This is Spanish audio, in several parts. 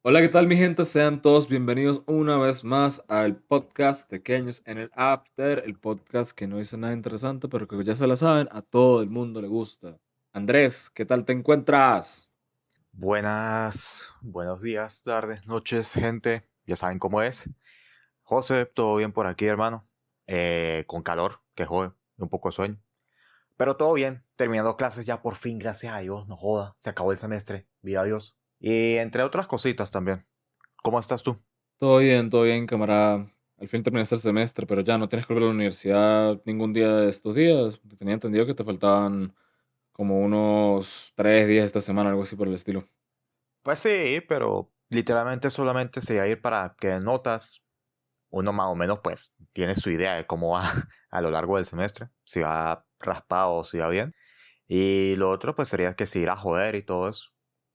Hola, ¿qué tal mi gente? Sean todos bienvenidos una vez más al podcast Pequeños en el After, el podcast que no dice nada interesante, pero que ya se la saben, a todo el mundo le gusta. Andrés, ¿qué tal te encuentras? Buenos días, tardes, noches, gente. Ya saben cómo es. José, todo bien por aquí, hermano. Con calor, que jode, un poco de sueño. Pero todo bien, terminando clases ya por fin, gracias a Dios, no joda. Se acabó el semestre, viva Dios. Y entre otras cositas también. ¿Cómo estás tú? Todo bien, camarada. Al fin terminaste el semestre, pero ya no tienes que volver a la universidad ningún día de estos días. Tenía entendido que te faltaban como unos 3 días esta semana, algo así por el estilo. Pues sí, pero literalmente solamente se va a ir para que notas. Uno más o menos pues tiene su idea de cómo va a lo largo del semestre. Si va raspado o si va bien. Y lo otro, pues sería que si ir a joder y todo eso.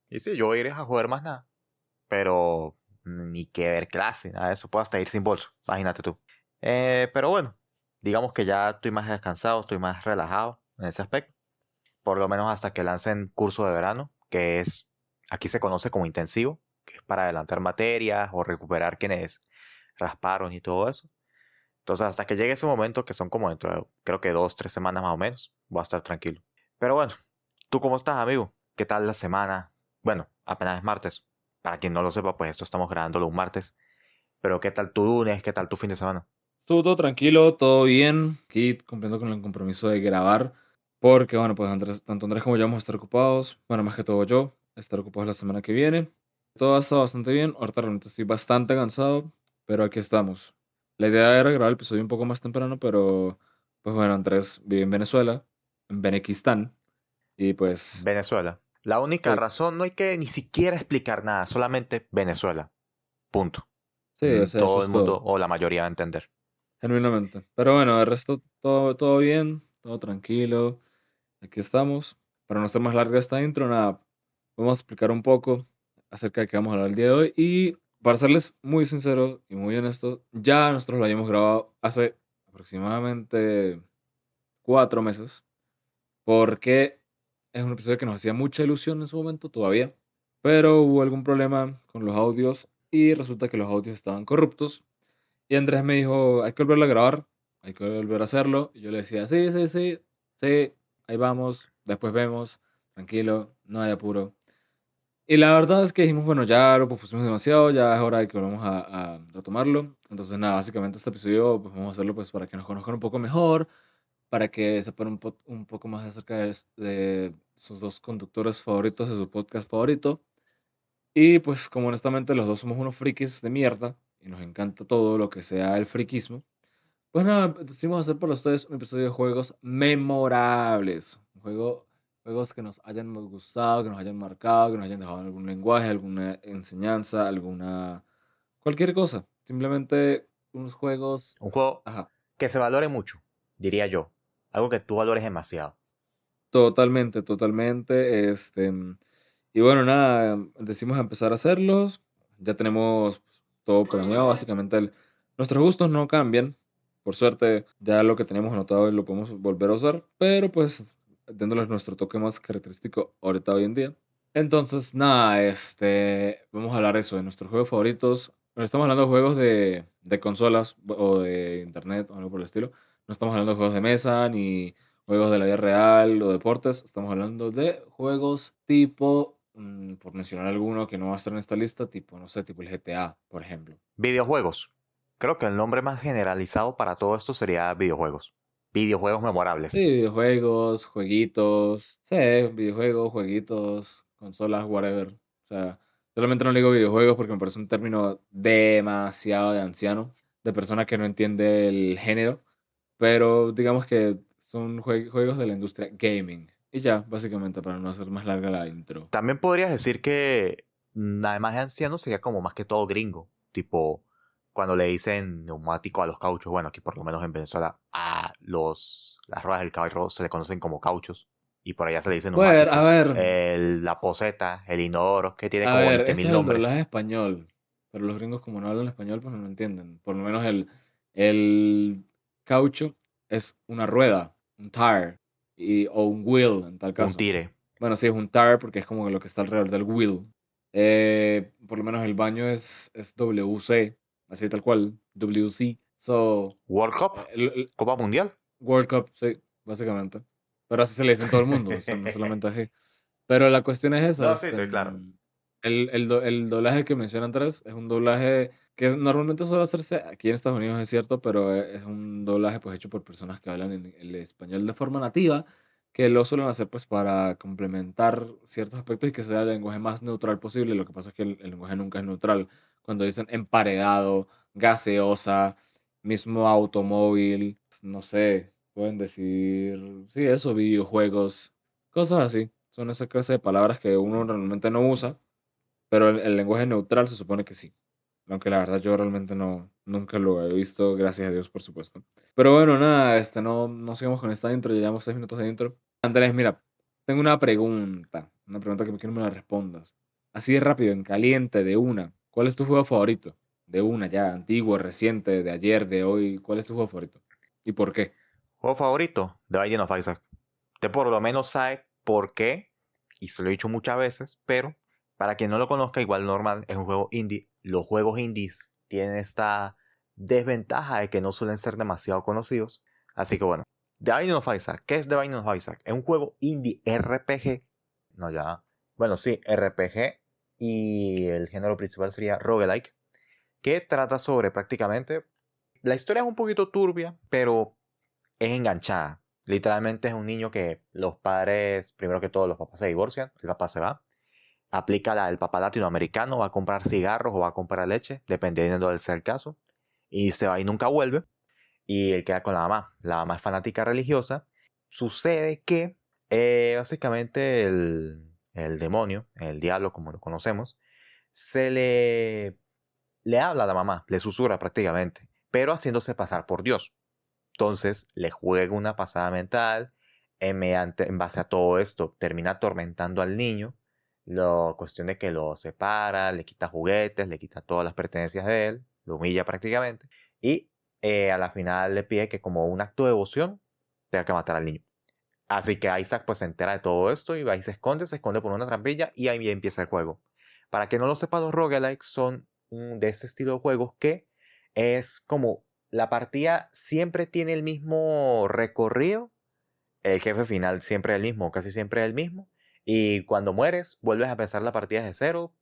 Y sí, yo iré a joder más nada. Pero ni que ver clase, nada de eso. Puedo hasta ir sin bolso, imagínate tú. Pero bueno, digamos que ya estoy más descansado, estoy más relajado en ese aspecto. Por lo menos hasta que lancen curso de verano, que es, aquí se conoce como intensivo, que es para adelantar materias o recuperar quienes rasparon y todo eso. Entonces, hasta que llegue ese momento, que son como dentro de, creo que 2, 3 semanas más o menos, voy a estar tranquilo. Pero bueno, ¿tú cómo estás, amigo? ¿Qué tal la semana? Bueno, apenas es martes. Para quien no lo sepa, pues esto estamos grabándolo un martes. Pero ¿qué tal tu lunes? ¿Qué tal tu fin de semana? Estuvo todo tranquilo, todo bien. Aquí cumpliendo con el compromiso de grabar. Porque, bueno, pues tanto Andrés como yo vamos a estar ocupados. Bueno, más que todo yo, estar ocupados la semana que viene. Todo ha estado bastante bien. Ahorita realmente estoy bastante cansado, pero aquí estamos. La idea era grabar el episodio un poco más temprano, pero, pues bueno, Andrés vive en Venezuela, en Benequistán. Y pues, Venezuela. La única sí, razón, no hay que ni siquiera explicar nada, solamente Venezuela. Punto. sí, o sea, eso Todo el es mundo todo, o la mayoría va a entender. genuinamente. Pero bueno, el resto todo bien, todo tranquilo. Aquí estamos. Para no hacer más larga esta intro, nada, vamos a explicar un poco acerca de qué vamos a hablar el día de hoy. Y para serles muy sincero y muy honesto, ya nosotros lo habíamos grabado hace aproximadamente 4 meses, porque es un episodio que nos hacía mucha ilusión en su momento todavía, pero hubo algún problema con los audios y resulta que los audios estaban corruptos. Y Andrés me dijo, hay que volverlo a grabar, hay que volver a hacerlo. Y yo le decía, sí, sí, sí, sí, ahí vamos, después vemos, tranquilo, no hay apuro. Y la verdad es que dijimos, bueno, ya lo pusimos demasiado, ya es hora de que volvamos a retomarlo. Entonces, nada, básicamente este episodio pues vamos a hacerlo pues para que nos conozcan un poco mejor, para que sepan un poco más acerca de sus dos conductores favoritos de su podcast favorito. Y pues como honestamente los dos somos unos frikis de mierda y nos encanta todo lo que sea el friquismo, pues nada, decidimos hacer para ustedes un episodio de juegos memorables. Juegos que nos hayan gustado, que nos hayan marcado, que nos hayan dejado algún lenguaje, alguna enseñanza, alguna... cualquier cosa. Simplemente unos juegos... Un juego Ajá, que se valore mucho, diría yo. Algo que tú valores demasiado. totalmente, totalmente. Y bueno, nada, decimos empezar a hacerlos. Ya tenemos todo planeado. Básicamente nuestros gustos no cambian. Por suerte, ya lo que teníamos anotado lo podemos volver a usar. Pero pues, dándoles nuestro toque más característico ahorita hoy en día. Entonces, nada, vamos a hablar de eso, de nuestros juegos favoritos. Bueno, estamos hablando de juegos de consolas o de internet o algo por el estilo. No estamos hablando de juegos de mesa ni juegos de la vida real o deportes. Estamos hablando de juegos tipo, por mencionar alguno que no va a estar en esta lista, tipo, no sé, tipo el GTA, por ejemplo. Videojuegos. Creo que el nombre más generalizado para todo esto sería videojuegos. Videojuegos Sí, memorables. videojuegos, jueguitos, sí, videojuegos, jueguitos, consolas, whatever. O sea, realmente no le digo videojuegos porque me parece un término demasiado de anciano, de persona que no entiende el género, pero digamos que son juegos de la industria gaming. Y ya, básicamente, para no hacer más larga la intro. También podrías decir que, además de anciano, sería como más que todo gringo. Tipo, cuando le dicen neumático a los cauchos, bueno, aquí por lo menos en Venezuela, a las ruedas del carro se le conocen como cauchos. Y por allá se le dicen Bueno, neumáticos. La poseta, el inodoro, que tiene a como ver, veinte ese mil es el doblaje nombres. español, pero los gringos como no hablan español, pues no lo entienden. Por lo menos el caucho es una rueda, un tire, o un wheel en tal Un caso. tire. Bueno, sí, es un tire porque es como lo que está alrededor del wheel. por lo menos el baño es WC, así tal cual, WC. So, World Cup, el Copa Mundial. World Cup, sí, básicamente. Pero así se le dice en todo el mundo, o sea, no solamente aquí. Pero la cuestión es esa, No, sí, estoy claro. el doblaje que menciona Andrés es un doblaje que normalmente suele hacerse aquí en Estados Unidos, es cierto, pero es un doblaje pues hecho por personas que hablan en el español de forma nativa, que lo suelen hacer pues para complementar ciertos aspectos y que sea el lenguaje más neutral posible. Lo que pasa es que el lenguaje nunca es neutral. Cuando dicen emparedado, gaseosa, mismo automóvil, no sé, pueden decir, sí, eso, videojuegos, cosas así. Son esa clase de palabras que uno realmente no usa, pero el lenguaje neutral se supone que sí. Aunque la verdad yo realmente no, nunca lo he visto, gracias a Dios, por supuesto. Pero bueno, nada, no sigamos con esta intro, ya llevamos 6 minutos de intro. Andrés, mira, tengo una pregunta que quiero que me la respondas. Así de rápido, en caliente, de una. ¿Cuál es tu juego favorito? De una, ya, antiguo, reciente, de ayer, de hoy. ¿Cuál es tu juego favorito? ¿Y por qué? Juego favorito, The Binding of Isaac. Usted por lo menos sabe por qué, y se lo he dicho muchas veces, pero para quien no lo conozca, igual normal, es un juego indie. Los juegos indies tienen esta desventaja de que no suelen ser demasiado conocidos. Así que bueno, The Binding of Isaac. ¿Qué es The Binding of Isaac? Es un juego indie RPG. No, ya. Bueno, sí, RPG. Y el género principal sería roguelike. Que trata sobre prácticamente. La historia es un poquito turbia, pero es enganchada. Literalmente es un niño que los padres, primero que todo, los papás se divorcian, el papá se va, aplica la del papá latinoamericano, va a comprar cigarros o va a comprar leche, dependiendo del sea el caso, y se va y nunca vuelve, y él queda con la mamá es fanática religiosa. Sucede que básicamente el demonio, el diablo como lo conocemos, se le habla a la mamá, le susurra prácticamente, pero haciéndose pasar por Dios. Entonces le juega una pasada mental. En base a todo esto, termina atormentando al niño. La cuestión de que lo separa, le quita juguetes, le quita todas las pertenencias de él, lo humilla prácticamente. Y a la final le pide que, como un acto de devoción, tenga que matar al niño. Así que Isaac pues se entera de todo esto y va y se esconde por una trampilla y ahí empieza el juego. Para que no lo sepa, los roguelikes son de ese estilo de juegos que es como la partida siempre tiene el mismo recorrido, el jefe final siempre es el mismo, casi siempre es el mismo, y cuando mueres vuelves a empezar la partida desde cero,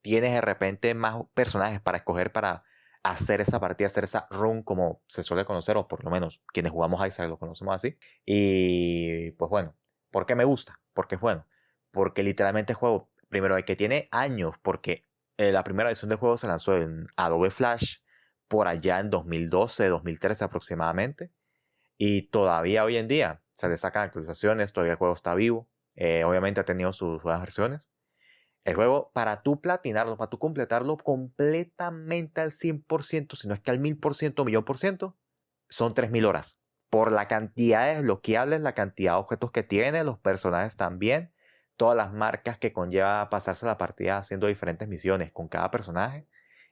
tienes de repente más personajes para escoger para hacer esa partida, hacer esa run como se suele conocer, o por lo menos quienes jugamos Isaac lo conocemos así. Y pues bueno, ¿por qué me gusta? Porque es bueno. Porque literalmente el juego, primero, el que tiene años, porque la primera edición del juego se lanzó en Adobe Flash por allá en 2012, 2013 aproximadamente. Y todavía hoy en día se le sacan actualizaciones, todavía el juego está vivo. Obviamente ha tenido sus nuevas versiones. El juego, para tú platinarlo, para tú completarlo completamente al 100%, si no es que al 1000%, millón por ciento, son 3000 horas. Por la cantidad de desbloqueables, la cantidad de objetos que tiene, los personajes también, todas las marcas que conlleva pasarse la partida haciendo diferentes misiones con cada personaje.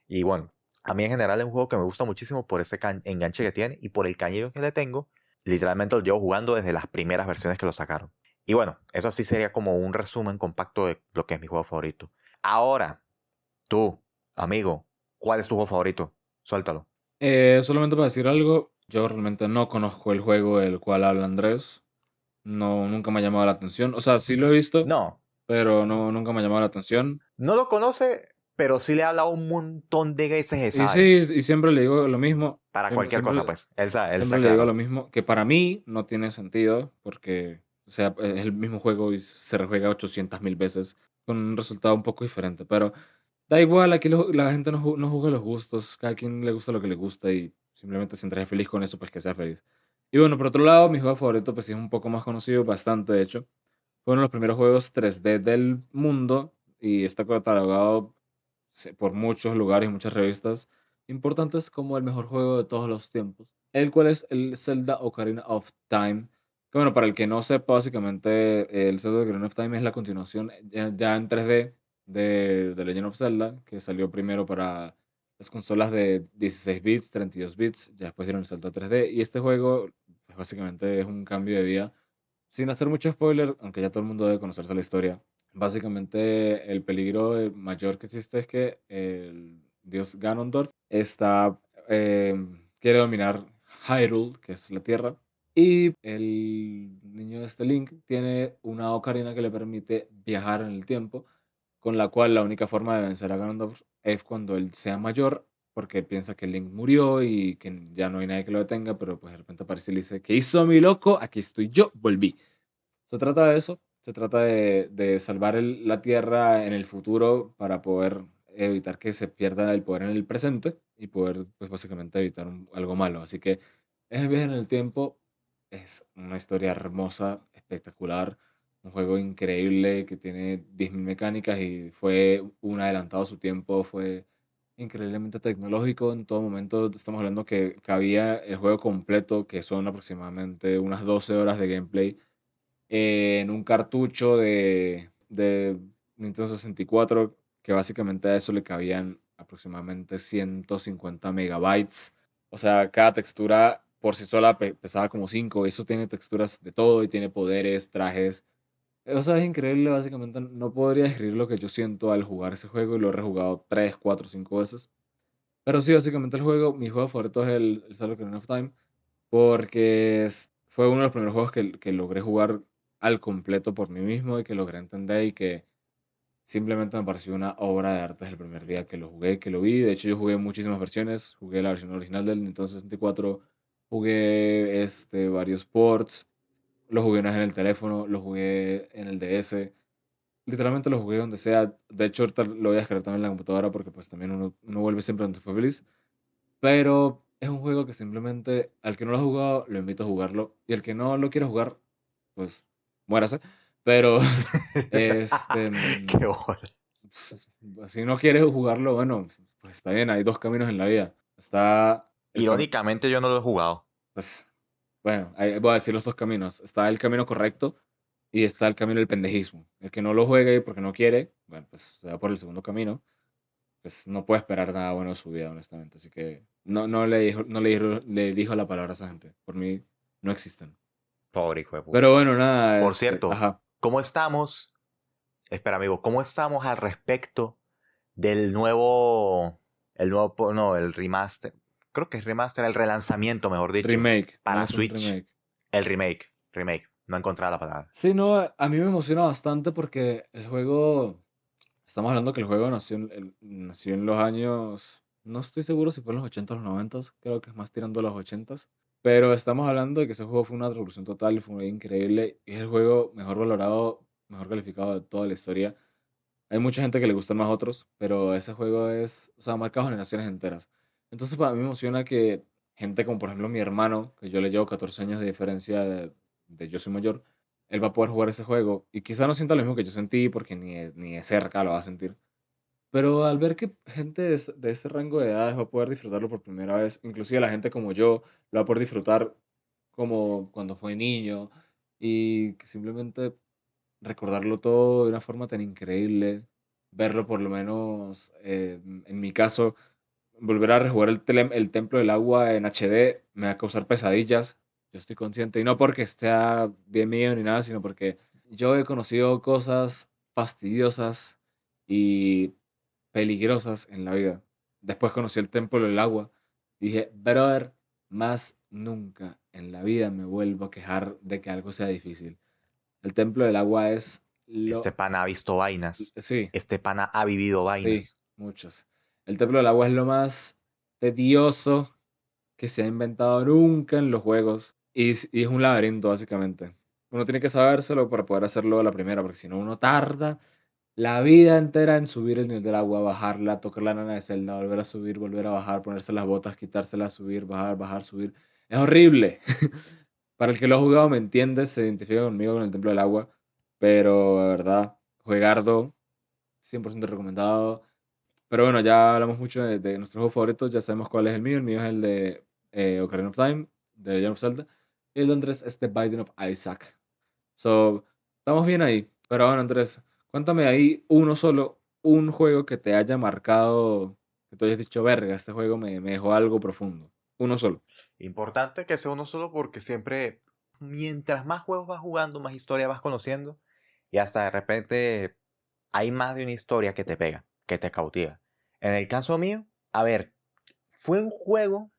Y bueno, a mí en general es un juego que me gusta muchísimo por ese enganche que tiene y por el cariño que le tengo. Literalmente lo llevo jugando desde las primeras versiones que lo sacaron. Y bueno, eso así sería como un resumen compacto de lo que es mi juego favorito. Ahora, tú, amigo, ¿cuál es tu juego favorito? Suéltalo. Solamente para decir algo, yo realmente no conozco el juego del cual habla Andrés. No, nunca me ha llamado la atención. O sea, sí lo he visto, No, pero no, nunca me ha llamado la atención. no lo conoce, pero sí le ha hablado un montón de veces de Y sabe. sí, y siempre le digo lo mismo. Para cualquier cosa, pues. Él Siempre está le digo lo claro. mismo, que para mí no tiene sentido, porque, o sea, es el mismo juego y se rejuega 800.000 veces, con un resultado un poco diferente. Pero da igual, aquí la gente no juzga los gustos, cada quien le gusta lo que le gusta y simplemente si entras feliz con eso, pues que sea feliz. Y bueno, por otro lado, mi juego favorito, pues sí es un poco más conocido, bastante de hecho. Fueron los primeros juegos 3D del mundo y está catalogado por muchos lugares y muchas revistas importantes como el mejor juego de todos los tiempos, el cual es el Zelda Ocarina of Time. Que bueno, para el que no sepa, básicamente el Zelda Ocarina of Time es la continuación ya en 3D de Legend of Zelda, que salió primero para las consolas de 16 bits, 32 bits, ya después dieron el salto a 3D, y este juego básicamente es un cambio de vida sin hacer mucho spoiler, aunque ya todo el mundo debe conocerse la historia, Básicamente, el peligro mayor que existe es que el dios Ganondorf quiere dominar Hyrule, que es la Tierra, y el niño de este Link tiene una ocarina que le permite viajar en el tiempo, con la cual la única forma de vencer a Ganondorf es cuando él sea mayor, porque él piensa que Link murió y que ya no hay nadie que lo detenga, pero pues de repente aparece y le dice, ¿qué hizo mi loco? Aquí estoy yo, volví. Se trata de eso, se trata de salvar la Tierra en el futuro para poder evitar que se pierda el poder en el presente y poder, pues básicamente evitar algo malo. Así que ese viaje en el tiempo es una historia hermosa, espectacular, un juego increíble que tiene 10.000 mecánicas y fue un adelantado a su tiempo, fue increíblemente tecnológico en todo momento. Estamos hablando que cabía el juego completo, que son aproximadamente unas 12 horas de gameplay en un cartucho de Nintendo 64, que básicamente a eso le cabían aproximadamente 150 megabytes. O sea, cada textura por sí sola pesaba como 5. Eso tiene texturas de todo y tiene poderes, trajes. O sea, es increíble, básicamente no podría describir lo que yo siento al jugar ese juego y lo he rejugado 3 4 5 veces. Pero sí, básicamente mi juego favorito es el Zelda Ocarina of Time porque fue uno de los primeros juegos que logré jugar al completo por mí mismo y que logré entender y que simplemente me pareció una obra de arte desde el primer día que lo jugué, que lo vi. De hecho, yo jugué muchísimas versiones. Jugué la versión original del Nintendo 64, jugué varios ports, lo jugué una vez en el teléfono, lo jugué en el DS. Literalmente lo jugué donde sea. De hecho, ahorita lo voy a descargar también en la computadora porque pues también uno vuelve siempre donde fue feliz. Pero es un juego que simplemente al que no lo ha jugado, lo invito a jugarlo. Y el que no lo quiere jugar, pues muérase. Pero este, Qué bola. si no quieres jugarlo, bueno, pues está bien, hay dos caminos en la vida. Está Irónicamente yo no lo he jugado. pues, bueno, voy a decir los dos caminos. Está el camino correcto y está el camino del pendejismo. El que no lo juegue porque no quiere, bueno, pues se va por el segundo camino. Pues no puede esperar nada bueno de su vida, honestamente. Así que no le dijo la palabra a esa gente. Por mí no existen. Pobre hijo de Pero puta. bueno, nada, Por cierto, ajá. ¿cómo estamos? Espera, amigo, ¿cómo estamos al respecto del nuevo, no, el remaster? Creo que es remaster, el relanzamiento, mejor dicho, Remake, van a para hacer un Switch. remake. El remake. No he encontrado la palabra. Sí, no, a mí me emociona bastante porque estamos hablando que el juego nació en los años, no estoy seguro si fue en los 80 o los 90, creo que es más tirando a los 80, pero estamos hablando de que ese juego fue una revolución total, fue increíble, y es el juego mejor valorado, mejor calificado de toda la historia. Hay mucha gente que le gustan más otros, pero ese juego o sea, ha marcado generaciones enteras. Entonces, para mí me emociona que gente como, por ejemplo, mi hermano, que yo le llevo 14 años de diferencia de yo soy mayor, él va a poder jugar ese juego y quizá no sienta lo mismo que yo sentí porque ni de cerca lo va a sentir. Pero al ver que gente de ese rango de edades va a poder disfrutarlo por primera vez, inclusive la gente como yo lo va a poder disfrutar como cuando fue niño y que simplemente recordarlo todo de una forma tan increíble, verlo por lo menos, en mi caso, volver a rejugar el Templo del Agua en HD me va a causar pesadillas, yo estoy consciente, y no porque sea bien mío ni nada, sino porque yo he conocido cosas fastidiosas y peligrosas en la vida. Después conocí el Templo del Agua y dije, brother, más nunca en la vida me vuelvo a quejar de que algo sea difícil. El Templo del Agua es Este lo... pana ha visto vainas. Sí, Este pana ha vivido sí, vainas. muchos. El Templo del Agua es lo más tedioso que se ha inventado nunca en los juegos. Y es un laberinto, básicamente. Uno tiene que sabérselo para poder hacerlo a la primera, porque si no, uno tarda la vida entera en subir el nivel del agua, bajarla, tocar la nana de Zelda, volver a subir, volver a bajar, ponerse las botas, quitárselas, subir, bajar, bajar, subir. Es horrible. Para el que lo ha jugado me entiende, se identifica conmigo con el Templo del Agua, pero de verdad, juegardo, 100% recomendado. Pero bueno, ya hablamos mucho de nuestros juegos favoritos, ya sabemos cuál es el mío es el de Ocarina of Time, de Legend of Zelda, y el de Andrés es The Binding of Isaac. So, estamos bien ahí. Pero bueno, Andrés, cuéntame ahí uno solo, un juego que te haya marcado, que tú hayas dicho, verga, este juego me dejó algo profundo. Uno solo. Importante que sea uno solo porque mientras más juegos vas jugando, más historia vas conociendo. Y hasta de repente hay más de una historia que te pega, que te cautiva. En el caso mío, a ver, fue un juego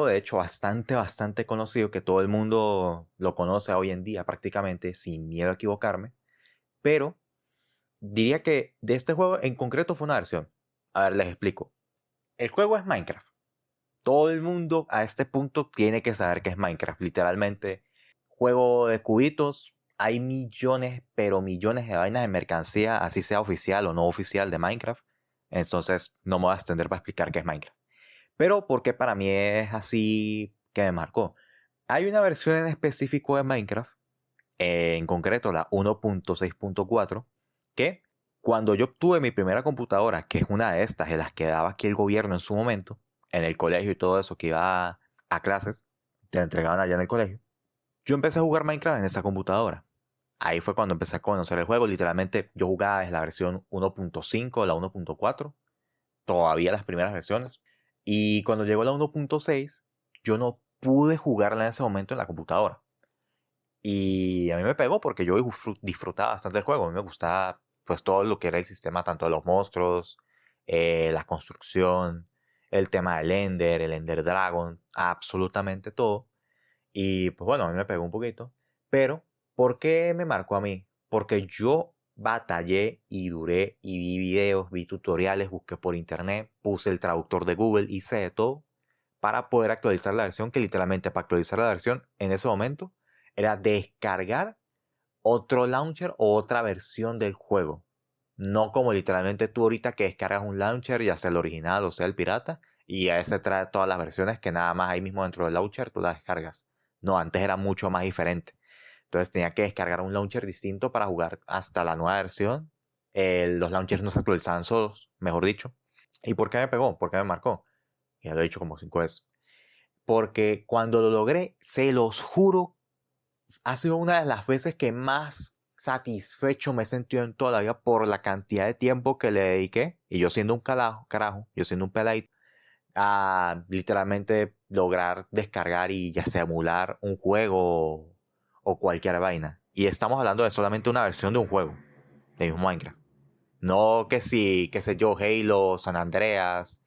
de hecho bastante conocido, que todo el mundo lo conoce hoy en día prácticamente, sin miedo a equivocarme, pero diría que de este juego en concreto fue una versión. A ver, les explico. El juego es Minecraft. Todo el mundo a este punto tiene que saber que es Minecraft, literalmente. Juego de cubitos, hay millones, pero millones de vainas de mercancía, así sea oficial o no oficial de Minecraft. Entonces no me voy a extender para explicar qué es Minecraft. Pero porque para mí es así que me marcó. Hay una versión en específico de Minecraft, en concreto la 1.6.4, que cuando yo obtuve mi primera computadora, que es una de estas de las que daba aquí el gobierno en su momento, en el colegio y todo eso, que iba a clases, te entregaban allá en el colegio, yo empecé a jugar Minecraft en esa computadora. Ahí fue cuando empecé a conocer el juego. Literalmente yo jugaba desde la versión 1.5, la 1.4, todavía las primeras versiones. Y cuando llegó la 1.6, yo no pude jugarla en ese momento en la computadora. Y a mí me pegó porque yo disfrutaba bastante del juego. A mí me gustaba pues todo lo que era el sistema, tanto de los monstruos, la construcción, el tema del Ender, el Ender Dragon, absolutamente todo. Y pues bueno, a mí me pegó un poquito. Pero, ¿por qué me marcó a mí? Porque yo batallé y duré y vi videos, vi tutoriales, busqué por internet, puse el traductor de Google, hice de todo para poder actualizar la versión, que literalmente para actualizar la versión en ese momento era descargar otro launcher o otra versión del juego. No como literalmente tú ahorita que descargas un launcher, ya sea el original o sea el pirata, y a ese trae todas las versiones que nada más ahí mismo dentro del launcher tú las descargas. No, antes era mucho más diferente. Entonces tenía que descargar un launcher distinto para jugar hasta la nueva versión. Los launchers no se actualizaban solos, mejor dicho. ¿Y por qué me pegó? ¿Por qué me marcó? Ya lo he dicho como 5 veces. Porque cuando lo logré, se los juro, ha sido una de las veces que más satisfecho me he sentido en toda la vida por la cantidad de tiempo que le dediqué. Y yo siendo un carajo, yo siendo un peladito, a literalmente lograr descargar y ya sea emular un juego o cualquier vaina. Y estamos hablando de solamente una versión de un juego, de mismo Minecraft. No que si, qué sé yo, Halo, San Andreas,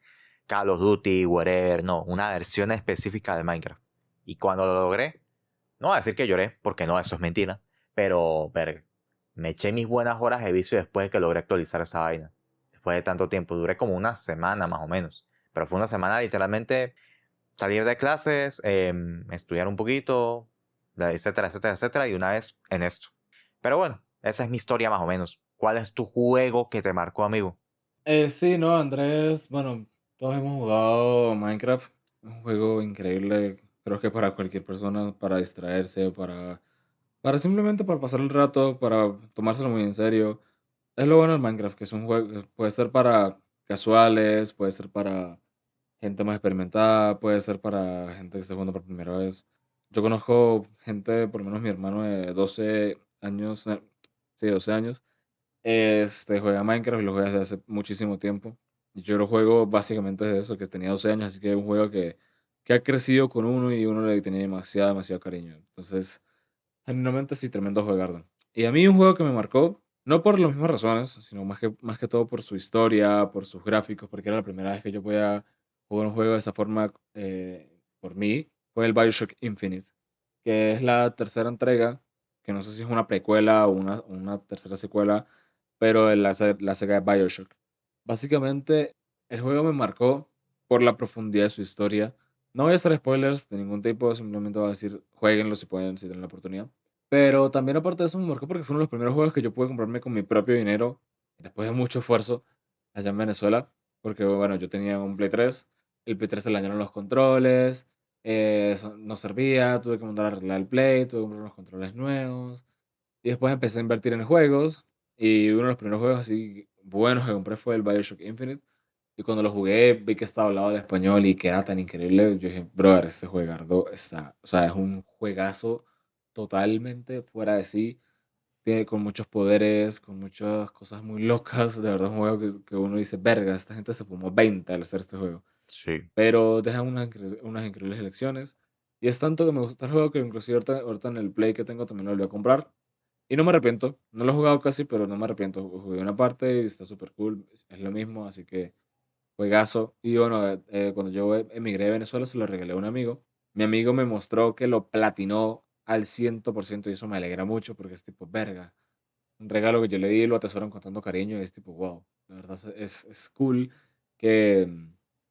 Call of Duty, whatever, no, una versión específica de Minecraft. Y cuando lo logré, no voy a decir que lloré, porque no, eso es mentira, pero ver, me eché mis buenas horas de vicio después de que logré actualizar esa vaina. Después de tanto tiempo, duré como una semana más o menos. Pero fue una semana literalmente salir de clases, estudiar un poquito, etcétera, etcétera, etcétera, y una vez en esto. Pero bueno, esa es mi historia más o menos. ¿Cuál es tu juego que te marcó, amigo? Sí, no, Andrés, bueno, todos hemos jugado Minecraft, es un juego increíble, creo que para cualquier persona, para distraerse, para simplemente para pasar el rato, para tomárselo muy en serio. Es lo bueno del Minecraft, que es un juego, que puede ser para casuales, puede ser para gente más experimentada, puede ser para gente que está jugando por primera vez. Yo conozco gente, por lo menos mi hermano de 12 años, sí, 12 años, juega Minecraft y lo juega desde hace muchísimo tiempo. Y yo lo juego básicamente desde eso, que tenía 12 años, así que es un juego que ha crecido con uno y uno le tiene demasiado cariño. Entonces, genuinamente sí, tremendo juegardo. Y a mí un juego que me marcó, no por las mismas razones, sino más que todo por su historia, por sus gráficos, porque era la primera vez que yo podía jugar un juego de esa forma por mí, fue el BioShock Infinite, que es la tercera entrega, que no sé si es una precuela o una tercera secuela, pero de la saga de BioShock. Básicamente, el juego me marcó por la profundidad de su historia. No voy a hacer spoilers de ningún tipo, simplemente voy a decir, jueguenlo si pueden, si tienen la oportunidad. Pero también aparte de eso me marcó porque fue uno de los primeros juegos que yo pude comprarme con mi propio dinero, después de mucho esfuerzo, allá en Venezuela, porque bueno, yo tenía un Play 3, el Play 3 se le dañaron los controles, no servía, tuve que mandar a arreglar el Play, tuve que comprar unos controles nuevos, y después empecé a invertir en juegos, y uno de los primeros juegos así buenos que compré fue el BioShock Infinite, y cuando lo jugué vi que estaba hablado en español y que era tan increíble, yo dije, brother, este juegardo está, o sea, es un juegazo totalmente fuera de sí, tiene con muchos poderes, con muchas cosas muy locas, de verdad es un juego que uno dice, verga, esta gente se fumó 20 al hacer este juego, Sí. pero deja unas increíbles elecciones, y es tanto que me gusta el juego que inclusive ahorita en el Play que tengo también lo volví a comprar, Y no me arrepiento, no lo he jugado casi, pero no me arrepiento. Jugué una parte y está súper cool, es lo mismo, así que juegazo. Y bueno, cuando yo emigré de Venezuela se lo regalé a un amigo. Mi amigo me mostró que lo platinó al 100% y eso me alegra mucho porque es tipo, verga, un regalo que yo le di y lo atesoran con tanto cariño y es tipo, wow, la verdad es cool que,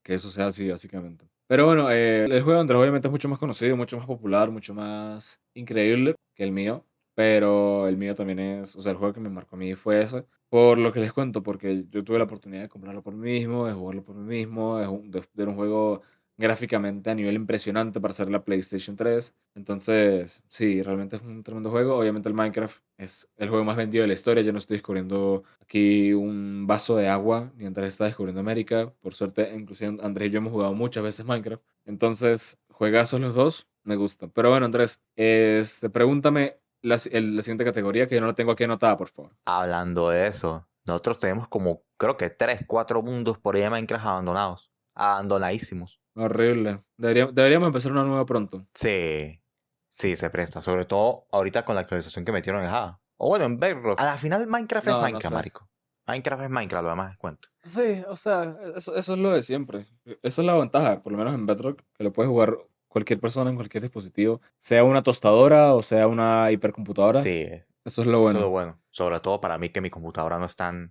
que eso sea así, básicamente. Pero bueno, el juego de Android obviamente es mucho más conocido, mucho más popular, mucho más increíble que el mío, pero el mío también es, o sea, el juego que me marcó a mí fue ese, por lo que les cuento, porque yo tuve la oportunidad de comprarlo por mí mismo, de jugarlo por mí mismo, de un juego gráficamente a nivel impresionante para ser la PlayStation 3. Entonces, sí, realmente es un tremendo juego. Obviamente el Minecraft es el juego más vendido de la historia. Yo no estoy descubriendo aquí un vaso de agua, ni Andrés está descubriendo América. Por suerte, inclusive Andrés y yo hemos jugado muchas veces Minecraft. Entonces, juegazos los dos, me gustan. Pero bueno, Andrés, pregúntame la siguiente categoría que yo no la tengo aquí anotada, por favor. Hablando de eso, nosotros tenemos como, creo que 3, 4 mundos por ahí de Minecraft abandonados. Abandonadísimos. Horrible. Deberíamos empezar una nueva pronto. Sí, sí, se presta. Sobre todo ahorita con la actualización que metieron en Java. O bueno, en Bedrock. A la final Minecraft es No, no Minecraft, sé. marico. Minecraft es Minecraft, lo demás es cuento. Sí, o sea, eso es lo de siempre. Esa es la ventaja, por lo menos en Bedrock, que lo puede jugar cualquier persona en cualquier dispositivo, sea una tostadora o sea una hipercomputadora. Sí, Eso es lo eso es lo bueno. bueno. Sobre todo para mí que mi computadora no es tan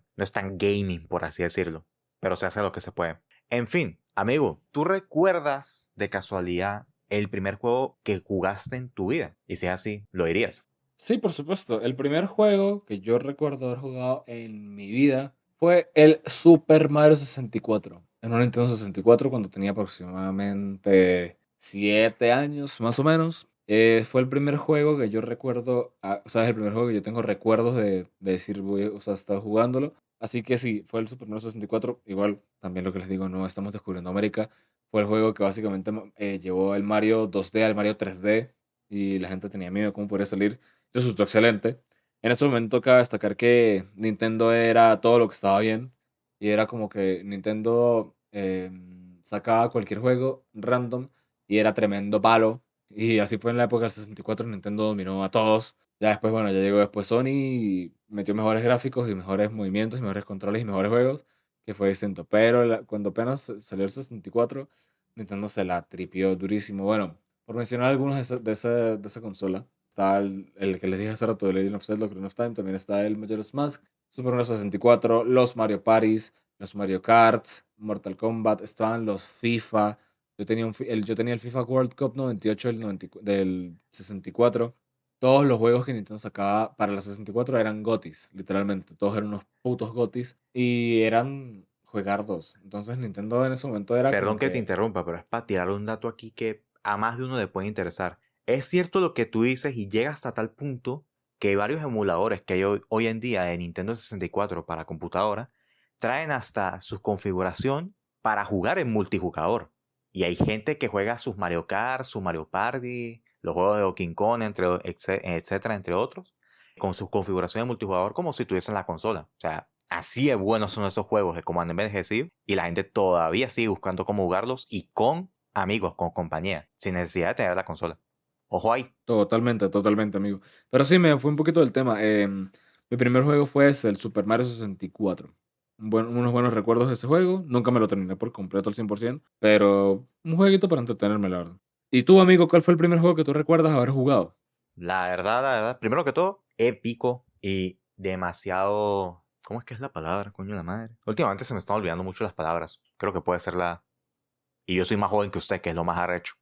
gaming, por así decirlo. Pero se hace lo que se puede. En fin, amigo, ¿tú recuerdas de casualidad el primer juego que jugaste en tu vida? Y si es así, ¿lo dirías? Sí, por supuesto. El primer juego que yo recuerdo haber jugado en mi vida fue el Super Mario 64. En un Nintendo 64 cuando tenía aproximadamente 7 años, más o menos. Fue el primer juego que yo recuerdo, o sea, es el primer juego que yo tengo recuerdos de decir, o sea, estaba jugándolo. Así que sí, fue el Super Mario 64. Igual, también lo que les digo, no estamos descubriendo América. Fue el juego que básicamente llevó el Mario 2D al Mario 3D y la gente tenía miedo de cómo podría salir. Resultó excelente. En ese momento cabe destacar que Nintendo era todo lo que estaba bien y era como que Nintendo sacaba cualquier juego random y era tremendo palo. Y así fue en la época del 64, Nintendo dominó a todos. Ya después, bueno, ya llegó después Sony y metió mejores gráficos y mejores movimientos y mejores controles y mejores juegos, que fue distinto. Pero cuando apenas salió el 64, Nintendo se la tripió durísimo. Bueno, por mencionar algunos de esa consola. Está el que les dije hace rato de Legend of Zelda, Ocarina of Time. También está el Majora's Mask, Super Mario 64, los Mario Parties, los Mario Kart, Mortal Kombat. Estaban los FIFA. Yo tenía el FIFA World Cup 98 del 64. Todos los juegos que Nintendo sacaba para la 64 eran GOTYs, literalmente. Todos eran unos putos GOTYs y eran juegardos. Entonces Nintendo en ese momento era como Perdón que te que interrumpa, pero es para tirar un dato aquí que a más de uno le puede interesar. Es cierto lo que tú dices y llega hasta tal punto que varios emuladores que hay hoy en día de Nintendo 64 para computadora traen hasta su configuración para jugar en multijugador. Y hay gente que juega sus Mario Kart, su Mario Party, los juegos de Donkey Kong, etcétera, entre otros, con su configuración de multijugador como si tuviesen la consola. O sea, así de buenos son esos juegos de Command and Conquer y la gente todavía sigue buscando cómo jugarlos y con amigos, con compañía, sin necesidad de tener la consola. Ojo ahí. totalmente, totalmente, amigo. Pero sí, me fue un poquito del tema. Mi primer juego fue el Super Mario 64. Unos buenos recuerdos de ese juego. Nunca me lo terminé por completo al 100%, pero un jueguito para entretenerme, la verdad. ¿Y tú, amigo, cuál fue el primer juego que tú recuerdas haber jugado? La verdad, primero que todo, épico y demasiado... ¿Cómo es que es la palabra, coño de la madre? Últimamente se me están olvidando mucho las palabras. Creo que puede ser la... Y yo soy más joven que usted, que es lo más arrecho.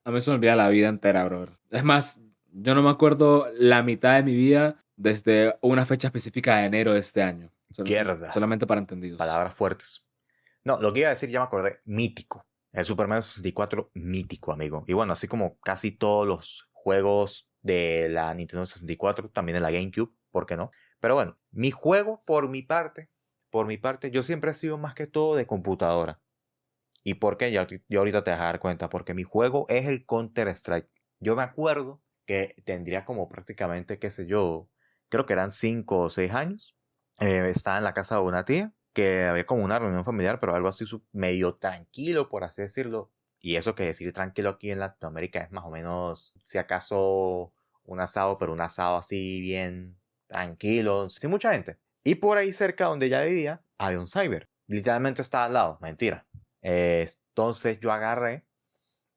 A mí se me olvida la vida entera, brother. Es más, yo no me acuerdo la mitad de mi vida desde una fecha específica de enero de este año. Mierda. Solamente para entendidos. Palabras fuertes. No, lo que iba a decir ya me acordé. Mítico. El Super Mario 64, mítico, amigo. Y bueno, así como casi todos los juegos de la Nintendo 64, también de la GameCube, ¿por qué no? Pero bueno, mi juego por mi parte, yo siempre he sido más que todo de computadora. ¿Y por qué? Yo ahorita te vas a dar cuenta, porque mi juego es el Counter-Strike. Yo me acuerdo que tendría como prácticamente, qué sé yo, creo que eran 5 o 6 años. Estaba en la casa de una tía, que había como una reunión familiar, pero algo así medio tranquilo, por así decirlo. Y eso que decir tranquilo aquí en Latinoamérica es más o menos, si acaso, un asado, pero un asado así bien, tranquilo, sin mucha gente. Y por ahí cerca donde ella vivía, había un cyber. Literalmente estaba al lado, mentira. Entonces yo agarré,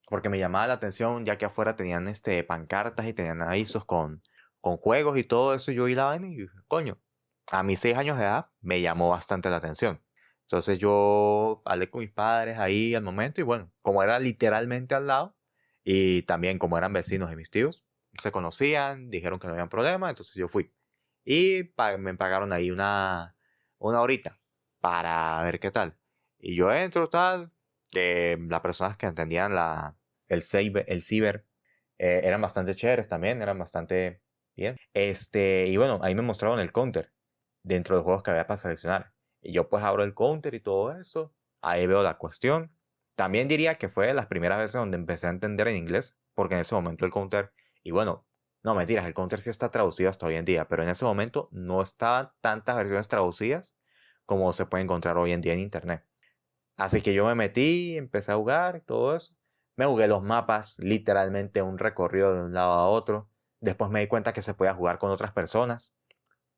porque me llamaba la atención, ya que afuera tenían pancartas y tenían avisos con juegos y todo eso. Yo vi la vaina y dije, coño, a mis 6 años de edad me llamó bastante la atención. Entonces yo hablé con mis padres ahí al momento y bueno, como era literalmente al lado y también como eran vecinos de mis tíos, se conocían, dijeron que no había problema, entonces yo fui. Y me pagaron ahí una horita para ver qué tal. Y yo entro, tal, las personas que entendían el ciber eran bastante chéveres también, eran bastante bien. Y bueno, ahí me mostraron el counter dentro de los juegos que había para seleccionar. Y yo pues abro el counter y todo eso. Ahí veo la cuestión. También diría que fue de las primeras veces donde empecé a entender en inglés, porque en ese momento el counter, y bueno, no mentiras, el counter sí está traducido hasta hoy en día, pero en ese momento no estaban tantas versiones traducidas como se puede encontrar hoy en día en internet. Así que yo me metí, empecé a jugar y todo eso. Me jugué los mapas, literalmente un recorrido de un lado a otro. Después me di cuenta que se podía jugar con otras personas.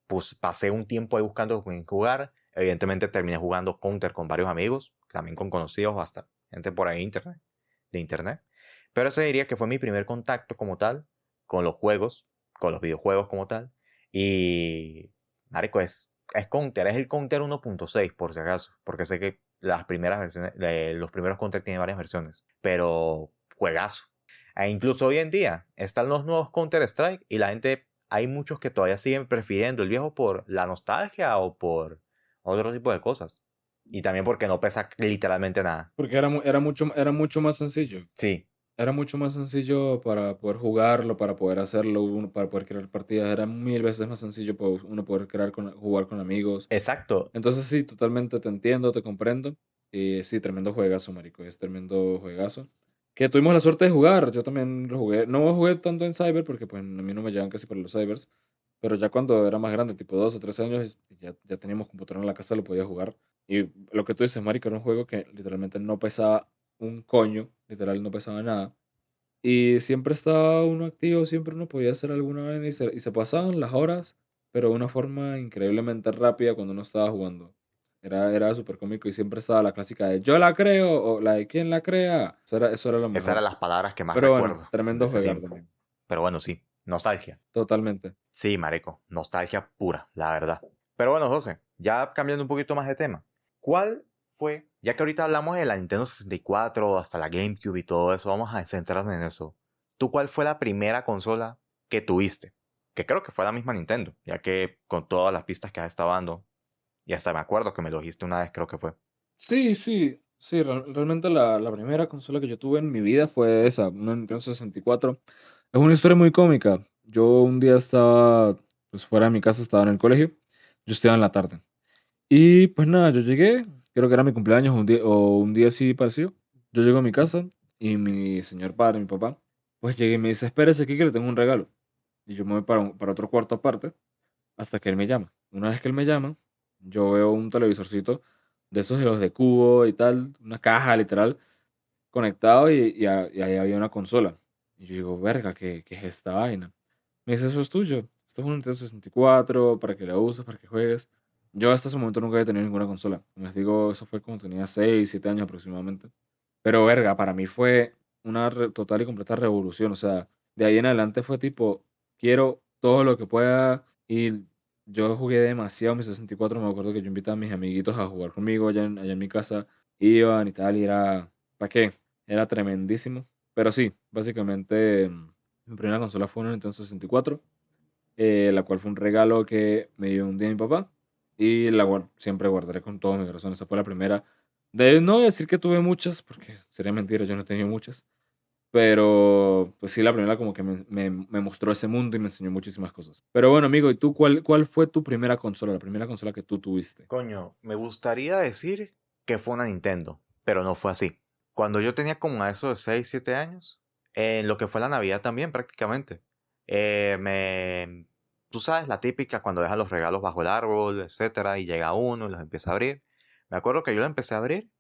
Pues pasé un tiempo ahí buscando con quién jugar. Evidentemente terminé jugando Counter con varios amigos, también con conocidos, hasta gente por ahí de internet. Pero ese diría que fue mi primer contacto como tal con los juegos, con los videojuegos como tal. Y, marico, es Counter, es el Counter 1.6 por si acaso, porque sé que las primeras versiones, los primeros Counter tienen varias versiones, pero juegazo. E incluso hoy en día están los nuevos Counter Strike y la gente, hay muchos que todavía siguen prefiriendo el viejo por la nostalgia o por otro tipo de cosas. Y también porque no pesa literalmente nada. Porque era mucho más sencillo. Sí, Era mucho más sencillo para poder jugarlo, para poder hacerlo, para poder crear partidas. Era mil veces más sencillo para uno poder jugar con amigos. exacto. Entonces sí, totalmente te entiendo, te comprendo. Y sí, tremendo juegazo, marico. Es tremendo juegazo. Que tuvimos la suerte de jugar. Yo también lo jugué. No jugué tanto en Cyber porque pues a mí no me llegan casi para los Cybers. Pero ya cuando era más grande, tipo 2 o 3 años, ya teníamos computadora en la casa, lo podía jugar. Y lo que tú dices, marico, era un juego que literalmente no pesaba un coño. Literal, no pesaba nada. Y siempre estaba uno activo, siempre uno podía hacer alguna vez y se pasaban las horas, pero de una forma increíblemente rápida cuando uno estaba jugando. Era súper cómico y siempre estaba la clásica de yo la creo o la de quién la crea. Eso era lo Esas mejor. eran las palabras que más Pero bueno, recuerdo de tremendo ese jugar tiempo. también. Pero bueno, sí, nostalgia. Totalmente. Sí, marico, nostalgia pura, la verdad. Pero bueno, José, ya cambiando un poquito más de tema. ¿Cuál fue, ya que ahorita hablamos de la Nintendo 64 hasta la GameCube y todo eso, vamos a centrarnos en eso? ¿Tú cuál fue la primera consola que tuviste? Que creo que fue la misma Nintendo, ya que con todas las pistas que has estado dando, y hasta me acuerdo que me lo dijiste una vez, creo que fue. Sí, sí, sí, realmente la primera consola que yo tuve en mi vida fue esa, una Nintendo 64. Es una historia muy cómica. Yo un día estaba, pues fuera de mi casa, estaba en el colegio. Yo estudiaba en la tarde. Y pues nada, yo llegué, creo que era mi cumpleaños o un día así parecido. Yo llego a mi casa y mi señor padre, mi papá, pues llegué y me dice, espérese aquí que le tengo un regalo. Y yo me voy para otro cuarto aparte hasta que él me llama. Una vez que él me llama, yo veo un televisorcito de esos de los de cubo y tal, una caja literal, conectado y ahí había una consola. Y yo digo, verga, ¿qué es esta vaina? Me dice, eso es tuyo. Esto es un Nintendo 64, para que la uses, para que juegues. Yo hasta ese momento nunca había tenido ninguna consola. Como les digo, eso fue cuando tenía 6 7 años aproximadamente. Pero verga, para mí fue una total y completa revolución. O sea, de ahí en adelante fue tipo, quiero todo lo que pueda. Y yo jugué demasiado mi 64. Me acuerdo que yo invitaba a mis amiguitos a jugar conmigo allá en mi casa. Iban y tal, y era, ¿para qué? Era tremendísimo. Pero sí, básicamente mi primera consola fue una Nintendo 64, la cual fue un regalo que me dio un día mi papá. Y siempre guardaré con todo mi corazón. Esa fue la primera. De no decir que tuve muchas, porque sería mentira, yo no he tenido muchas. Pero, pues sí, la primera como que me mostró ese mundo y me enseñó muchísimas cosas. Pero bueno, amigo, ¿y tú cuál fue tu primera consola, la primera consola que tú tuviste? Coño, me gustaría decir que fue una Nintendo, pero no fue así. Cuando yo tenía como a eso de 6 7 años, en lo que fue la Navidad también prácticamente, eh, me... Tú sabes, la típica cuando dejan los regalos bajo el árbol, etcétera, y llega uno y los empieza a abrir. Me acuerdo que yo lo empecé a abrir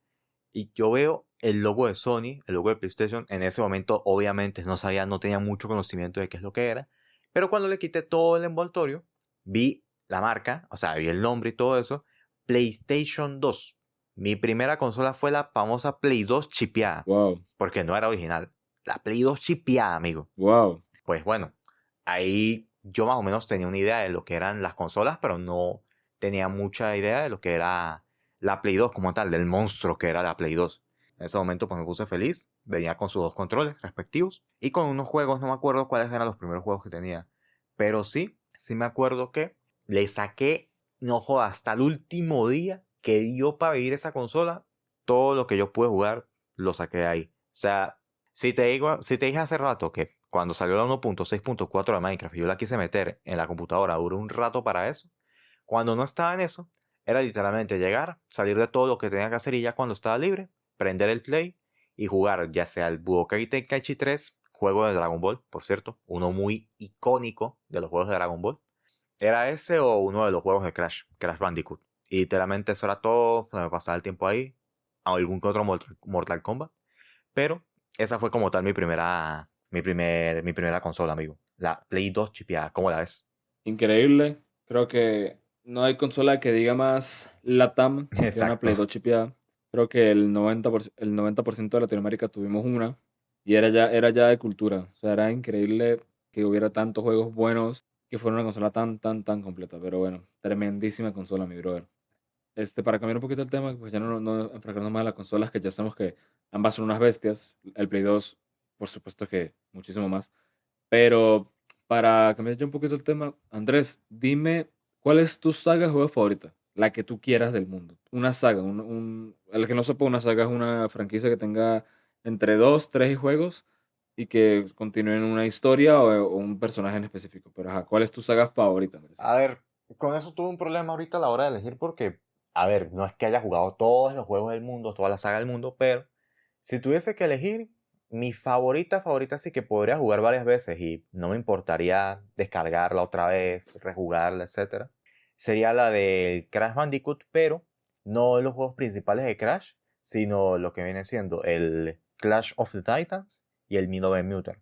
y yo veo el logo de Sony, el logo de PlayStation. En ese momento, obviamente, no sabía, no tenía mucho conocimiento de qué es lo que era, pero cuando le quité todo el envoltorio, vi la marca, o sea, vi el nombre y todo eso, PlayStation 2. Mi primera consola fue la famosa Play 2 chipeada, Wow, porque no era original. La Play 2 chipeada, amigo. wow. Pues bueno, ahí yo más o menos tenía una idea de lo que eran las consolas, pero no tenía mucha idea de lo que era la Play 2 como tal, del monstruo que era la Play 2. En ese momento pues me puse feliz, venía con sus dos controles respectivos y con unos juegos, no me acuerdo cuáles eran los primeros juegos que tenía, pero sí me acuerdo que le saqué, no jodas, hasta el último día que dio para vivir esa consola, todo lo que yo pude jugar lo saqué de ahí. O sea, si te dije hace rato que cuando salió la 1.6.4 de Minecraft y yo la quise meter en la computadora, duró un rato para eso. Cuando no estaba en eso, era literalmente llegar, salir de todo lo que tenía que hacer y ya cuando estaba libre, prender el play y jugar ya sea el Budokai Tenkaichi 3, juego de Dragon Ball, por cierto, uno muy icónico de los juegos de Dragon Ball. Era ese o uno de los juegos de Crash, Crash Bandicoot. Y literalmente eso era todo, se me pasaba el tiempo ahí, algún que otro Mortal Kombat. Pero esa fue como tal mi primera consola, amigo. La Play 2 chipeada, ¿cómo la ves? Increíble. Creo que no hay consola que diga más LATAM que una Exacto. Play 2 chipeada. Creo que el 90% de Latinoamérica tuvimos una y era ya de cultura. O sea, era increíble que hubiera tantos juegos buenos que fuera una consola tan, tan, tan completa. Pero bueno, tremendísima consola, mi brother. Para cambiar un poquito el tema, pues ya no enfrascarnos más en las consolas, que ya sabemos que ambas son unas bestias. El Play 2, por supuesto que muchísimo más. Pero para cambiar ya un poquito el tema, Andrés, dime, ¿cuál es tu saga de juego favorita? La que tú quieras del mundo. Una saga, el que no sepa, una saga es una franquicia que tenga entre dos, tres juegos y que continúen una historia o un personaje en específico. Pero ajá, ¿cuál es tu saga favorita, Andrés? A ver, con eso tuve un problema ahorita a la hora de elegir porque, a ver, no es que haya jugado todos los juegos del mundo, toda la saga del mundo, pero si tuviese que elegir, mi favorita sí que podría jugar varias veces y no me importaría descargarla otra vez, rejugarla, etcétera, sería la del Crash Bandicoot, pero no los juegos principales de Crash, sino lo que viene siendo el Clash of the Titans y el Mid Mutant,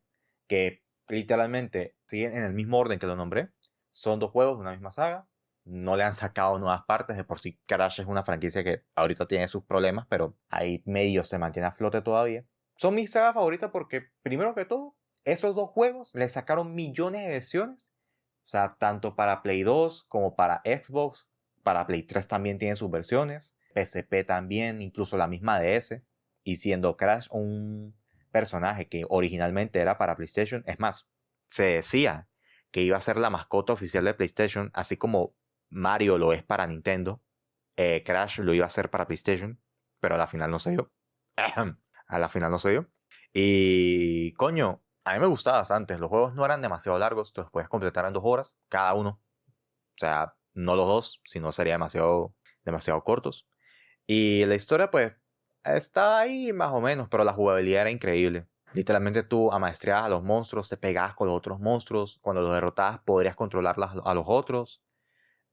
que literalmente siguen en el mismo orden que lo nombré. Son dos juegos de una misma saga. No le han sacado nuevas partes. De por sí, Crash es una franquicia que ahorita tiene sus problemas, pero ahí medio se mantiene a flote todavía. Son mis sagas favoritas porque, primero que todo, esos dos juegos le sacaron millones de versiones. O sea, tanto para Play 2 como para Xbox. Para Play 3 también tiene sus versiones. PSP también, incluso la misma DS. Y siendo Crash un personaje que originalmente era para PlayStation, es más, se decía que iba a ser la mascota oficial de PlayStation, así como Mario lo es para Nintendo, Crash lo iba a hacer para PlayStation, pero a la final no se dio. A la final no se dio. Y coño, a mí me gustaba bastante. Los juegos no eran demasiado largos, te los puedes completar en 2 horas cada uno. O sea, no los dos, sino sería demasiado cortos. Y la historia, pues, está ahí más o menos, pero la jugabilidad era increíble. Literalmente tú amaestreabas a los monstruos, te pegabas con los otros monstruos. Cuando los derrotabas, podrías controlar a los otros.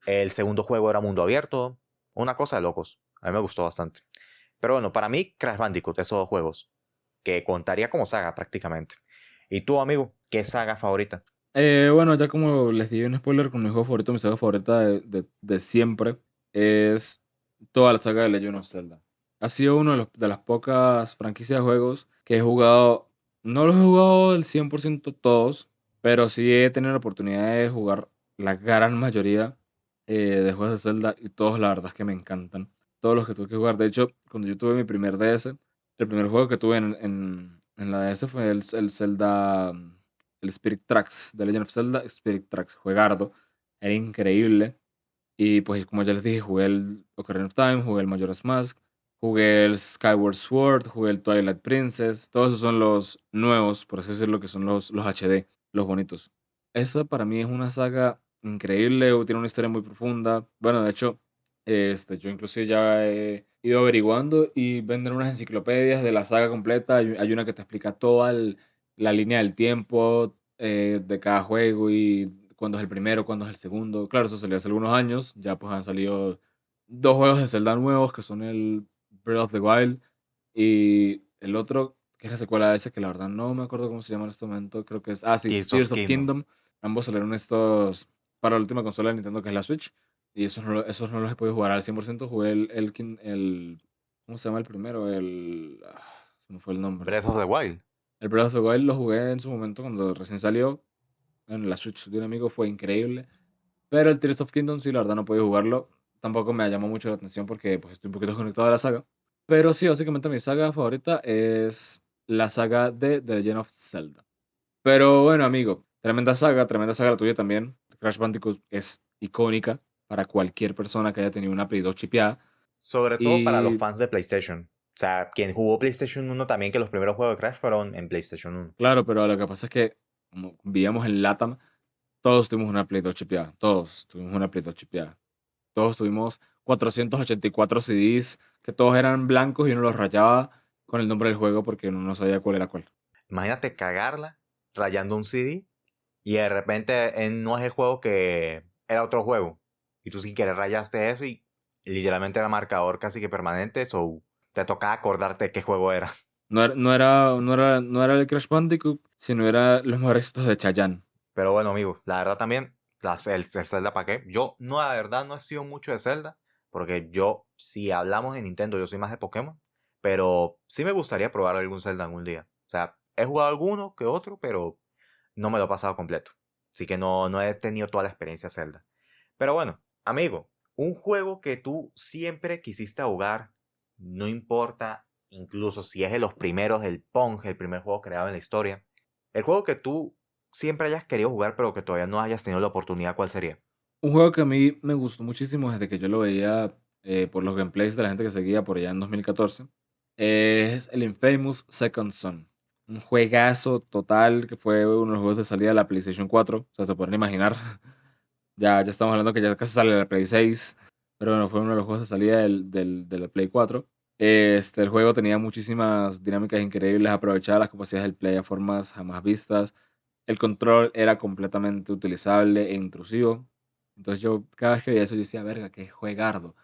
El segundo juego era mundo abierto. Una cosa de locos. A mí me gustó bastante. Pero bueno, para mí, Crash Bandicoot, esos dos juegos, que contaría como saga prácticamente. ¿Y tú, amigo, qué saga favorita? Bueno, ya como les di un spoiler con mi juego favorito, mi saga favorita de siempre es toda la saga de Legend of Zelda. Ha sido uno de las pocas franquicias de juegos que he jugado, no los he jugado al 100% todos, pero sí he tenido la oportunidad de jugar la gran mayoría de juegos de Zelda y todos la verdad es que me encantan. Todos los que tuve que jugar. De hecho, cuando yo tuve mi primer DS, el primer juego que tuve en la DS fue el Zelda, el Spirit Tracks, de Legend of Zelda, Spirit Tracks, juegardo, era increíble. Y pues como ya les dije, jugué el Ocarina of Time, jugué el Majora's Mask, jugué el Skyward Sword, jugué el Twilight Princess, todos esos son los nuevos, por así decirlo, que son los HD, los bonitos. Esa para mí es una saga increíble, tiene una historia muy profunda. Bueno, de hecho, yo inclusive ya he ido averiguando y venden unas enciclopedias de la saga completa. Hay una que te explica toda la línea del tiempo de cada juego y cuándo es el primero, cuándo es el segundo. Claro, eso salió hace algunos años. Ya pues han salido dos juegos de Zelda nuevos que son el Breath of the Wild y el otro que es la secuela de ese que la verdad no me acuerdo cómo se llama en este momento. Creo que es, sí, Tears of Tears of Kingdom. Kingdom. Ambos salieron estos para la última consola de Nintendo que es la Switch. Y esos no los he podido jugar al 100%. Jugué ¿cómo se llama el primero? Se me fue el nombre. Breath of the Wild. El Breath of the Wild lo jugué en su momento cuando recién salió. En la Switch de un amigo fue increíble. Pero el Tears of Kingdom sí, la verdad no he podido jugarlo. Tampoco me llamó mucho la atención porque pues, estoy un poquito desconectado de la saga. Pero sí, básicamente mi saga favorita es la saga de The Legend of Zelda. Pero bueno, amigo, tremenda saga la tuya también. Crash Bandicoot es icónica para cualquier persona que haya tenido una Play 2 chipeada. Sobre todo para los Y fans de PlayStation. O sea, quien jugó PlayStation 1 también, que los primeros juegos de Crash fueron en PlayStation 1. claro, pero lo que pasa es que como vivíamos en LATAM, todos tuvimos una Play 2 chipeada. Todos tuvimos una Play 2 chipeada. Todos tuvimos 484 CDs que todos eran blancos y uno los rayaba con el nombre del juego porque uno no sabía cuál era cuál. Imagínate cagarla rayando un CD y de repente no es el juego que era otro juego. Y tú sin querer rayaste eso y literalmente era marcador casi que permanente. O te tocaba acordarte de qué juego era. No era el Crash Bandicoot, sino era los mejores éxitos de Chayanne. Pero bueno, amigo, la verdad también, el Zelda para qué. Yo, no, la verdad, no he sido mucho de Zelda. Porque yo, si hablamos de Nintendo, yo soy más de Pokémon. Pero sí me gustaría probar algún Zelda algún día. O sea, he jugado alguno que otro, pero no me lo he pasado completo. Así que no he tenido toda la experiencia Zelda. Pero bueno, amigo, un juego que tú siempre quisiste jugar, no importa, incluso si es de los primeros, el Pong, el primer juego creado en la historia. El juego que tú siempre hayas querido jugar, pero que todavía no hayas tenido la oportunidad, ¿cuál sería? Un juego que a mí me gustó muchísimo desde que yo lo veía por los gameplays de la gente que seguía por allá en 2014 es el Infamous Second Son. Un juegazo total que fue uno de los juegos de salida de la PlayStation 4. O sea, se pueden imaginar. Ya estamos hablando que ya casi sale la Play 6. Pero bueno, fue uno de los juegos de salida de la Play 4. El juego tenía muchísimas dinámicas increíbles, aprovechaba las capacidades del play a formas jamás vistas. El control era completamente utilizable e intrusivo. Entonces yo cada vez que veía eso yo decía, verga, qué juegardo.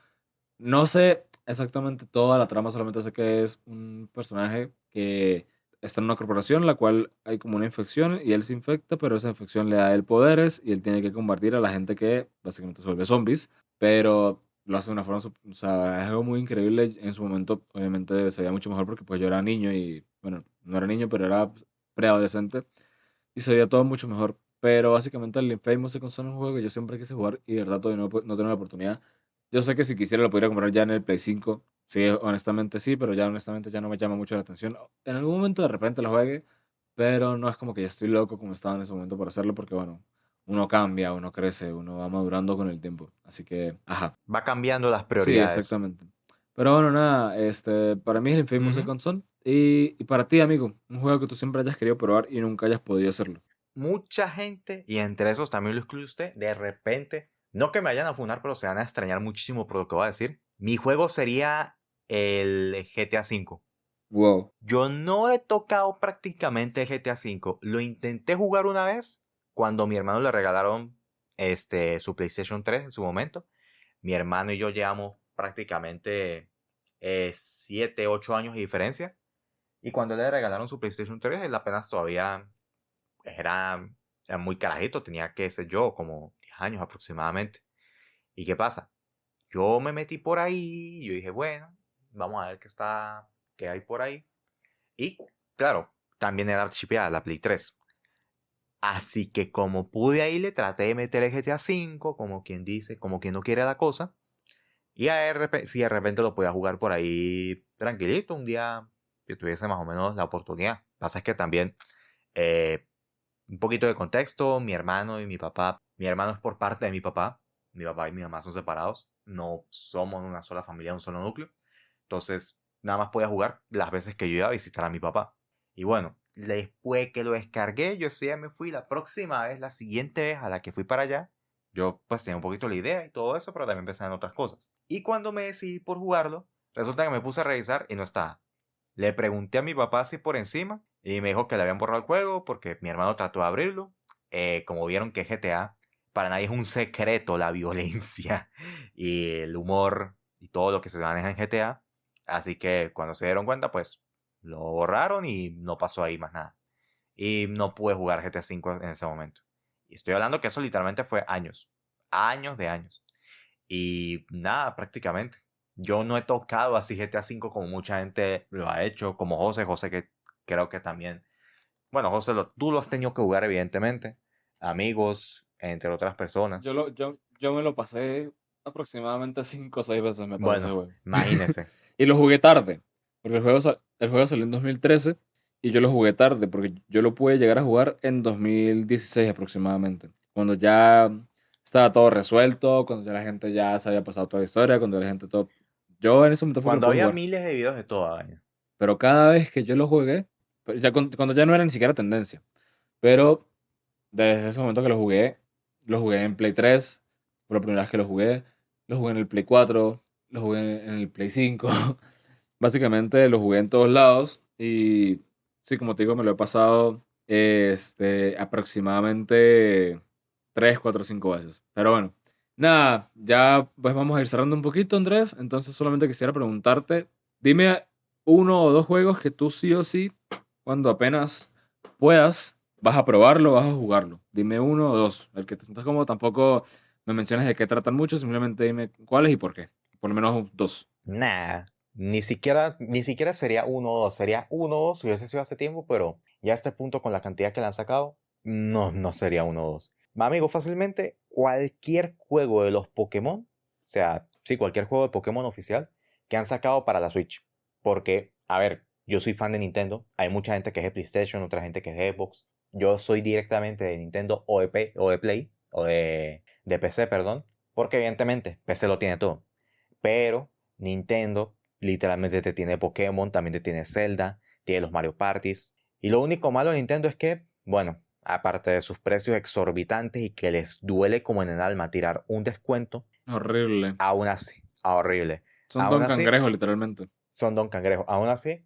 No sé exactamente toda la trama, solamente sé que es un personaje que está en una corporación, la cual hay como una infección y él se infecta, pero esa infección le da a él poderes y él tiene que combatir a la gente que básicamente se vuelve zombies, pero lo hace de una forma, o sea, es algo muy increíble. En su momento, obviamente, se veía mucho mejor porque pues yo era niño y, bueno, no era niño, pero era preadolescente y se veía todo mucho mejor. Pero básicamente el Infamous Second Son es un juego que yo siempre quise jugar y de verdad todavía no tengo la oportunidad. Yo sé que si quisiera lo podría comprar ya en el Play 5. Sí, honestamente sí, pero ya honestamente ya no me llama mucho la atención. En algún momento de repente lo juegue, pero no es como que ya estoy loco como estaba en ese momento por hacerlo, porque bueno, uno cambia, uno crece, uno va madurando con el tiempo. Así que, ajá. Va cambiando las Sí, prioridades. exactamente. Pero bueno, nada, para mí es el Infamous Ujú. Second Son. Y para ti, amigo, un juego que tú siempre hayas querido probar y nunca hayas podido hacerlo. Mucha gente, y entre esos también lo incluye usted, de repente, no que me vayan a funar, pero se van a extrañar muchísimo por lo que voy a decir. Mi juego sería el GTA V. Wow. Yo no he tocado prácticamente el GTA V. Lo intenté jugar una vez cuando a mi hermano le regalaron su PlayStation 3 en su momento. Mi hermano y yo llevamos prácticamente 7, 8 años de diferencia. Y cuando le regalaron su PlayStation 3, él apenas todavía era, era muy carajito, tenía, qué sé yo, como 10 años aproximadamente. ¿Y qué pasa? Yo me metí por ahí y yo dije, bueno, vamos a ver qué hay por ahí. Y claro, también era chipeada la Play 3. Así que como pude ahí le traté de meter el GTA V, como quien dice, como quien no quiere la cosa. Y si de repente lo podía jugar por ahí tranquilito, un día que tuviese más o menos la oportunidad. Pasa es que también, eh, un poquito de contexto, mi hermano y mi papá, mi hermano es por parte de mi papá y mi mamá son separados, no somos una sola familia, un solo núcleo. Entonces, nada más podía jugar las veces que yo iba a visitar a mi papá. Y bueno, después que lo descargué, yo sí ya me fui la próxima vez, la siguiente vez a la que fui para allá. Yo pues tenía un poquito la idea y todo eso, pero también pensaba en otras cosas. Y cuando me decidí por jugarlo, resulta que me puse a revisar y no estaba. Le pregunté a mi papá si por encima y me dijo que le habían borrado el juego porque mi hermano trató de abrirlo. Como vieron que GTA, para nadie es un secreto la violencia y el humor y todo lo que se maneja en GTA. Así que cuando se dieron cuenta, pues lo borraron y no pasó ahí más nada. Y no pude jugar GTA V en ese momento. Y estoy hablando que eso literalmente fue años. Años de años. Y nada, prácticamente. Yo no he tocado así GTA V como mucha gente lo ha hecho, como José. José que creo que también... Bueno, José, tú lo has tenido que jugar evidentemente. Amigos, entre otras personas. Yo me lo pasé aproximadamente 5 o 6 veces, me pasé ese Bueno, juego. imagínese. Y lo jugué tarde, porque el juego salió en 2013 y yo lo jugué tarde, porque yo lo pude llegar a jugar en 2016 aproximadamente, cuando ya estaba todo resuelto, cuando ya la gente ya se había pasado toda la historia, cuando la gente todo... Yo en ese momento fue que lo Cuando pude había jugar, miles de videos de toda vaina. pero cada vez que yo lo jugué, pero ya cuando ya no era ni siquiera tendencia, pero desde ese momento que lo jugué en Play 3, por la primera vez que lo jugué en el Play 4, lo jugué en el Play 5. Básicamente lo jugué en todos lados y sí, como te digo, me lo he pasado aproximadamente 3 4 5 veces. Pero bueno, nada, ya pues vamos a ir cerrando un poquito, Andrés. Entonces solamente quisiera preguntarte, dime uno o dos juegos que tú sí o sí, cuando apenas puedas, vas a probarlo, vas a jugarlo. Dime uno o dos, el que te sientas como tampoco me menciones de qué tratan mucho, simplemente dime cuáles y por qué. Por lo menos dos. Nah, ni siquiera sería uno o dos, sería uno o dos si hubiese sido hace tiempo, pero ya a este punto con la cantidad que le han sacado, no sería uno o dos. Ma, amigo, fácilmente cualquier juego de los Pokémon, o sea, sí, cualquier juego de Pokémon oficial que han sacado para la Switch. Porque, a ver, yo soy fan de Nintendo, hay mucha gente que es de PlayStation, otra gente que es de Xbox. Yo soy directamente de Nintendo o de Play, o de PC, perdón, porque evidentemente PC lo tiene todo. Pero Nintendo literalmente te tiene Pokémon, también te tiene Zelda, tiene los Mario Parties. Y lo único malo de Nintendo es que, bueno, aparte de sus precios exorbitantes y que les duele como en el alma tirar un descuento, Horrible. aún así, horrible. Son Aún Don así, Cangrejo, literalmente. son Don Cangrejo. Aún así,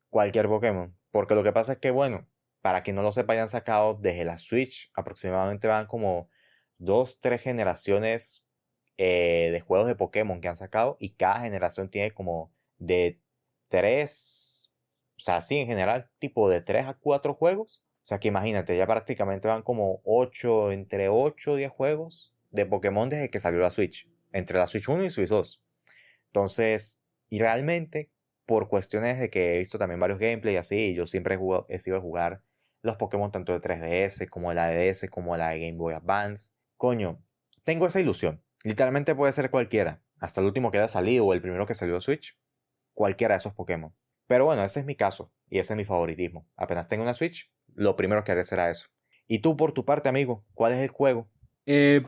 cualquier Pokémon. Porque lo que pasa es que, bueno, para quien no lo sepa, ya han sacado desde la Switch, aproximadamente van como 2, 3 generaciones de juegos de Pokémon que han sacado y cada generación tiene como de 3, o sea, sí en general, tipo de 3 a 4 juegos. O sea que imagínate, ya prácticamente van como 8, entre 8 o 10 juegos de Pokémon desde que salió la Switch, entre la Switch 1 y Switch 2. Entonces, y realmente, por cuestiones de que he visto también varios gameplays y así, yo siempre he sido de jugar los Pokémon tanto de 3DS como de la DS como de la de Game Boy Advance. Coño, tengo esa ilusión. Literalmente puede ser cualquiera, hasta el último que haya salido o el primero que salió de Switch, cualquiera de esos Pokémon. Pero bueno, ese es mi caso y ese es mi favoritismo. Apenas tengo una Switch, lo primero que haré será eso. Y tú, por tu parte, amigo, ¿cuál es el juego?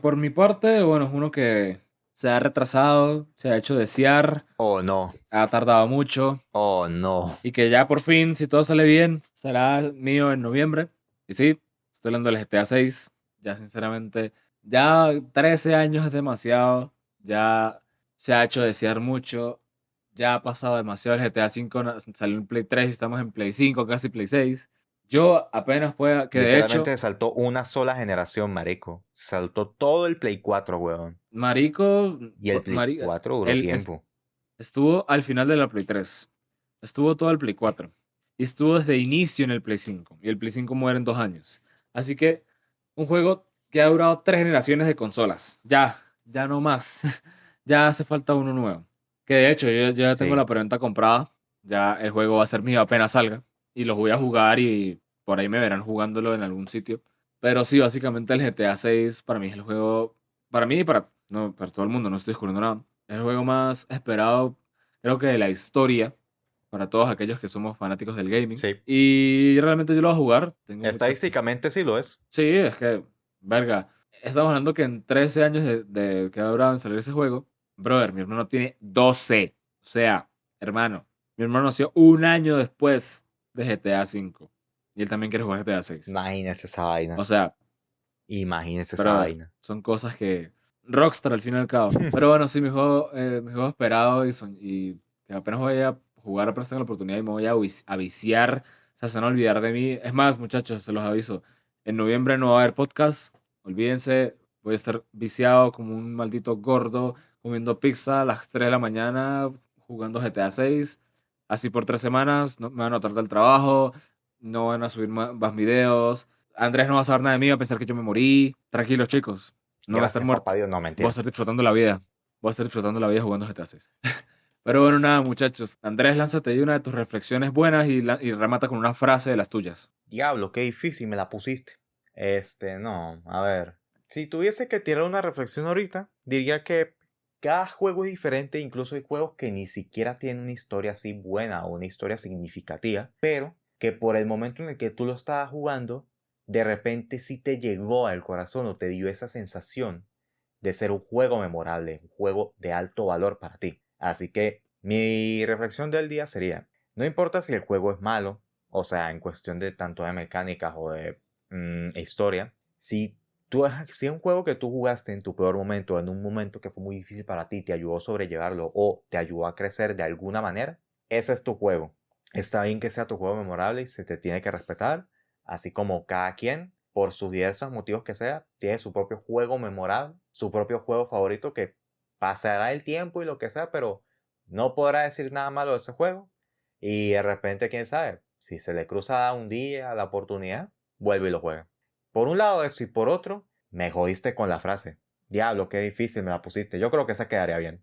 Por mi parte, bueno, es uno que se ha retrasado, se ha hecho desear, Oh no, ha tardado mucho oh no. y que ya por fin, si todo sale bien, será mío en noviembre. Y sí, estoy hablando del GTA 6. Ya sinceramente, ya 13 años es demasiado, ya se ha hecho desear mucho, ya ha pasado demasiado el GTA 5, salió en Play 3 y estamos en Play 5, casi Play 6. Yo apenas pueda, que de hecho... Literalmente saltó una sola generación, marico. Saltó todo el Play 4, weón. Marico, Y el Play 4 duró él tiempo. estuvo al final de la Play 3. Estuvo todo el Play 4. Y estuvo desde inicio en el Play 5. Y el Play 5 muere en 2 años. Así que un juego que ha durado 3 generaciones de consolas. Ya no más. Ya hace falta uno nuevo. Que de hecho yo ya tengo Sí. la preventa comprada. Ya el juego va a ser mío apenas salga. Y los voy a jugar y por ahí me verán jugándolo en algún sitio. Pero sí, básicamente el GTA 6 para mí es el juego, para mí y para, no, para todo el mundo, no estoy descubriendo nada. Es el juego más esperado, creo que de la historia, para todos aquellos que somos fanáticos del gaming. Sí. Y realmente yo lo voy a jugar. Tengo mucha... Estadísticamente sí lo es. Sí, es que, verga, estamos hablando que en 13 años de que ha durado en salir ese juego, brother, mi hermano tiene 12. O sea, hermano, mi hermano nació un año después de GTA 5. Y él también quiere jugar GTA 6. Imagínese esa O vaina. sea, Imagínese esa brother, vaina. son cosas que... Rockstar al fin y al cabo. Pero bueno, sí, mi juego esperado y que apenas voy a jugar, apenas tengo la oportunidad y me voy a viciar. O sea, se van a olvidar de mí. Es más, muchachos, se los aviso. En noviembre no va a haber podcast. Olvídense, voy a estar viciado como un maldito gordo, comiendo pizza a las 3 de la mañana, jugando GTA 6. Así por 3 semanas, no, me van a notar del trabajo, no van a subir más videos. Andrés no va a saber nada de mí, va a pensar que yo me morí. Tranquilos, chicos. No voy a estar Gracias, papá muerto. Dios. No, Voy a mentira. estar disfrutando la vida. Voy a estar disfrutando la vida jugando GTA 6. Pero bueno, nada, muchachos. Andrés, lánzate ahí una de tus reflexiones buenas y remata con una frase de las tuyas. Diablo, qué difícil me la pusiste. No, a ver. Si tuviese que tirar una reflexión ahorita, diría que cada juego es diferente, incluso hay juegos que ni siquiera tienen una historia así buena o una historia significativa, pero que por el momento en el que tú lo estabas jugando, de repente sí te llegó al corazón o te dio esa sensación de ser un juego memorable, un juego de alto valor para ti. Así que mi reflexión del día sería, no importa si el juego es malo, o sea, en cuestión de tanto de mecánicas o de historia, si es un juego que tú jugaste en tu peor momento, en un momento que fue muy difícil para ti, te ayudó a sobrellevarlo o te ayudó a crecer de alguna manera, ese es tu juego. Está bien que sea tu juego memorable y se te tiene que respetar, así como cada quien, por sus diversos motivos que sea, tiene su propio juego memorable, su propio juego favorito que pasará el tiempo y lo que sea, pero no podrá decir nada malo de ese juego. Y de repente, quién sabe, si se le cruza un día la oportunidad, vuelve y lo juega. Por un lado eso y por otro, me jodiste con la frase. Diablo, qué difícil me la pusiste. Yo creo que esa quedaría bien.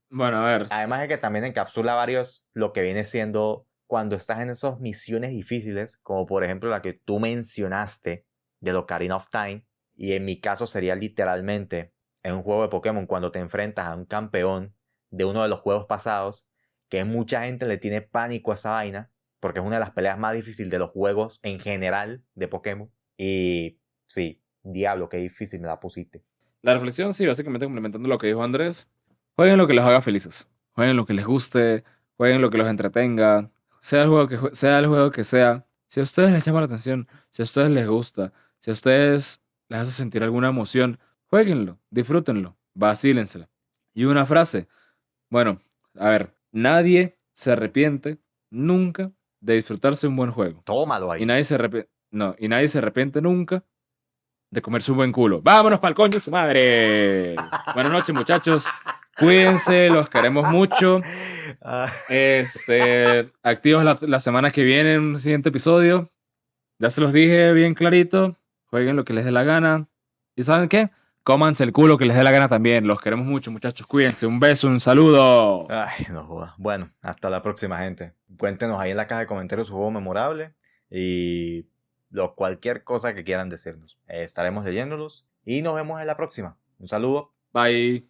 Bueno, a ver. Además de que también encapsula varios lo que viene siendo cuando estás en esas misiones difíciles, como por ejemplo la que tú mencionaste de Ocarina of Time, y en mi caso sería literalmente en un juego de Pokémon cuando te enfrentas a un campeón de uno de los juegos pasados, que mucha gente le tiene pánico a esa vaina, porque es una de las peleas más difíciles de los juegos en general de Pokémon. Y sí, diablo, qué difícil me la pusiste. La reflexión, sí, básicamente complementando lo que dijo Andrés. Jueguen lo que los haga felices. Jueguen lo que les guste. Jueguen lo que los entretenga. Sea el juego sea el juego que sea. Si a ustedes les llama la atención, si a ustedes les gusta, si a ustedes les hace sentir alguna emoción, jueguenlo, disfrútenlo, vacílensela. Y una frase. Bueno, a ver, nadie se arrepiente nunca de disfrutarse un buen juego. Tómalo Y ahí. nadie se arrepiente, no, y nadie se arrepiente nunca de comerse un buen culo. ¡Vámonos pa'l coño de su madre! Buenas noches, muchachos. Cuídense, los queremos mucho. Ah. Activos la semana que viene en un siguiente episodio. Ya se los dije bien clarito. Jueguen lo que les dé la gana. ¿Y saben qué? Cómanse el culo que les dé la gana también. Los queremos mucho, muchachos. Cuídense. Un beso, un saludo. Ay, no joda. Bueno, hasta la próxima, gente. Cuéntenos ahí en la caja de comentarios su juego memorable y cualquier cosa que quieran decirnos. Estaremos leyéndolos y nos vemos en la próxima. Un saludo. Bye.